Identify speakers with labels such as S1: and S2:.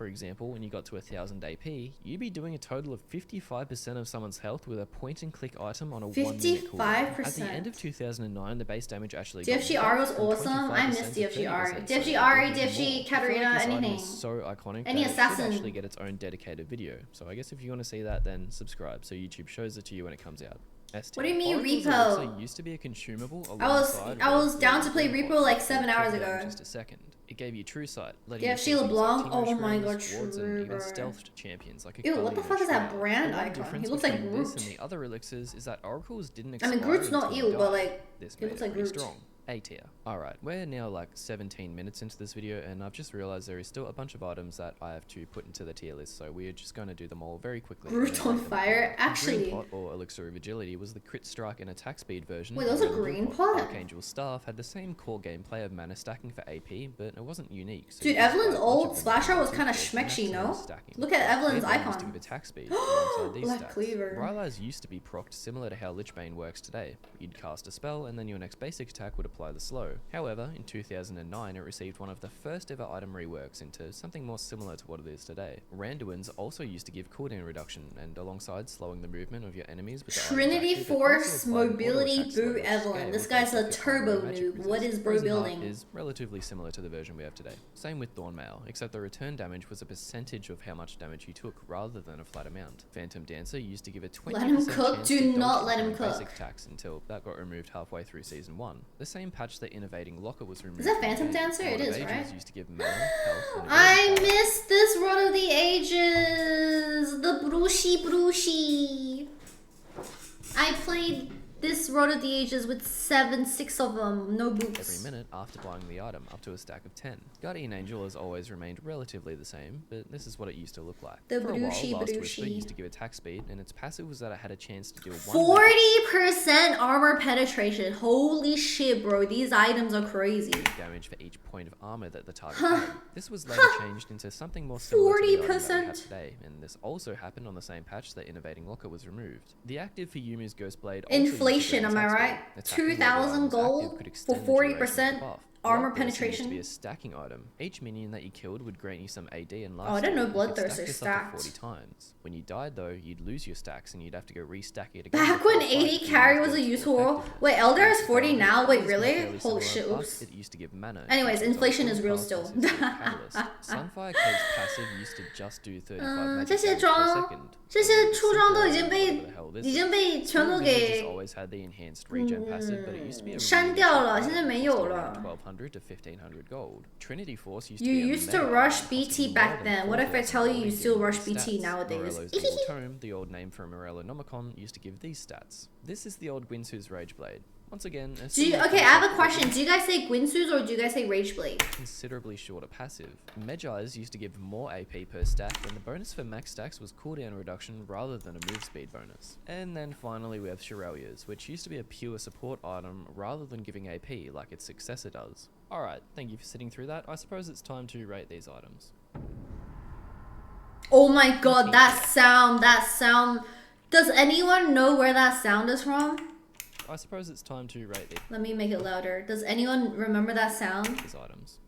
S1: for example, when you got to 1000 AP, you'd be doing a total of 55% of someone's health with a point-and-click item on a 1-minute cooldown. At the end of 2009, the base damage actually
S2: DFGR was awesome. I miss DFGR. DFGR, DFG, Katarina, anything.
S1: So iconic
S2: any
S1: that
S2: assassin
S1: it should actually get its own dedicated video. So I guess if you want to see that, then subscribe so YouTube shows it to you when it comes out.
S2: What do you mean
S1: Oracle's
S2: repo?
S1: Elixir used to be a consumable.
S2: I was down to play repo like 7 hours ago.
S1: Just a second. It gave you true sight.
S2: Yeah, Sheila Blanc. Oh my god, true.
S1: And even stealthed champions like a
S2: Ew, what the fuck is that brand icon? He looks like Groot.
S1: And the other elixirs is that oracles didn't
S2: I mean, Groot's not ew, but like, he looks like Groot.
S1: Strong. A tier. Alright, we're now like 17 minutes into this video and I've just realized there is still a bunch of items that I have to put into the tier list, so we're just going to do them all very quickly.
S2: Groot on fire? Actually...
S1: Green pot, or Elixir of Agility, was the crit strike and attack speed version.
S2: Wait, those are green pot?
S1: Archangel's Staff had the same core gameplay of mana stacking for AP, but it wasn't unique. So
S2: dude, Evelyn's old splash art was kind of schmexy, no? Look at Evelyn's icon.
S1: Used to give attack speed alongside these
S2: Black
S1: stats.
S2: Cleaver.
S1: Rylai's used to be procced similar to how Lichbane works today. You'd cast a spell and then your next basic attack would apply the slow. However, in 2009 it received one of the first ever item reworks into something more similar to what it is today. Randuin's also used to give cooldown reduction, and alongside slowing the movement of your enemies with the
S2: Trinity Force Mobility Boo Evelyn. This guy's a turbo noob. What is bro building?
S1: Is relatively similar to the version we have today. Same with Thornmail, except the return damage was a percentage of how much damage you took rather than a flat amount. Phantom Dancer used to give a 20%
S2: let him cook.
S1: chance
S2: Do
S1: to
S2: not
S1: dodge
S2: let him cook.
S1: basic attacks until that got removed halfway through season 1. The same patch that Innovating Locker was removed.
S2: Is that Phantom Dancer? It is, right?
S1: Used to give mana, health,
S2: I missed this Road of the Ages. The Brushi. I played this Road of the Ages with 6 of them, no boots.
S1: Every minute after buying the item, up to a stack of 10. Guardian Angel has always remained relatively the same, but this is what it used to look like.
S2: The
S1: For a while, Last Whisper
S2: Brushi.
S1: used to give attack speed, and its passive was that it had a chance to deal
S2: 40% armor penetration. Holy shit, bro. These items are crazy.
S1: damage for each point of armor that the target had. This was later changed into something more similar to the item that we have today, and this also happened on the same patch that Innovating Locker was removed. The active for Yumu's Ghostblade
S2: Inflation, am I right? 2,000 gold for 40% armor penetration.
S1: Used to be a stacking item. Each minion that you killed would grant you some AD and life.
S2: Oh, I didn't know
S1: Bloodthirster
S2: Bloodthirster stacked.
S1: 40 times. When you died though, you'd lose your stacks and you'd have to go restack it again.
S2: Back when 80 carry was a useful role. Wait, Elder is 40 now? Wait, really? Holy shit, oops.
S1: It used to give mana.
S2: Anyways, inflation is real still.
S1: Sunfire Cave's passive used to just do 35 magic
S2: 这些
S1: damage per
S2: 装
S1: second.
S2: 这些出装都已经被
S1: What the hell this
S2: 已经被
S1: is.
S2: 全都
S1: Villages
S2: 给
S1: always had the enhanced regen passive, but it used to be a
S2: 删掉了，现在没有
S1: costing
S2: 了。
S1: around 1200 to 1500 gold. Trinity Force used
S2: You
S1: to be a
S2: used to
S1: mega
S2: rush
S1: item,
S2: BT
S1: costing
S2: back
S1: more than
S2: then. What if I
S1: 4,000
S2: tell you
S1: gold
S2: you
S1: to
S2: still
S1: give
S2: rush
S1: these
S2: BT
S1: stats?
S2: nowadays?
S1: Morello's Evil Tome, the old name for Morello Nomicon, used to give these stats. This is the old Gwynsu's Rageblade. Once again,
S2: Okay, I have a question. Do you guys say Gwynsu's or do you guys say Rageblade?
S1: Considerably shorter passive. Medjai's used to give more AP per stack, and the bonus for max stacks was cooldown reduction rather than a move speed bonus. And then finally we have Shirelia's, which used to be a pure support item rather than giving AP like its successor does. Alright, thank you for sitting through that. I suppose it's time to rate these items.
S2: Oh my god, that sound. Does anyone know where that sound is from?
S1: I suppose it's time to rate
S2: Let me make it louder. Does anyone remember that sound?
S1: these items.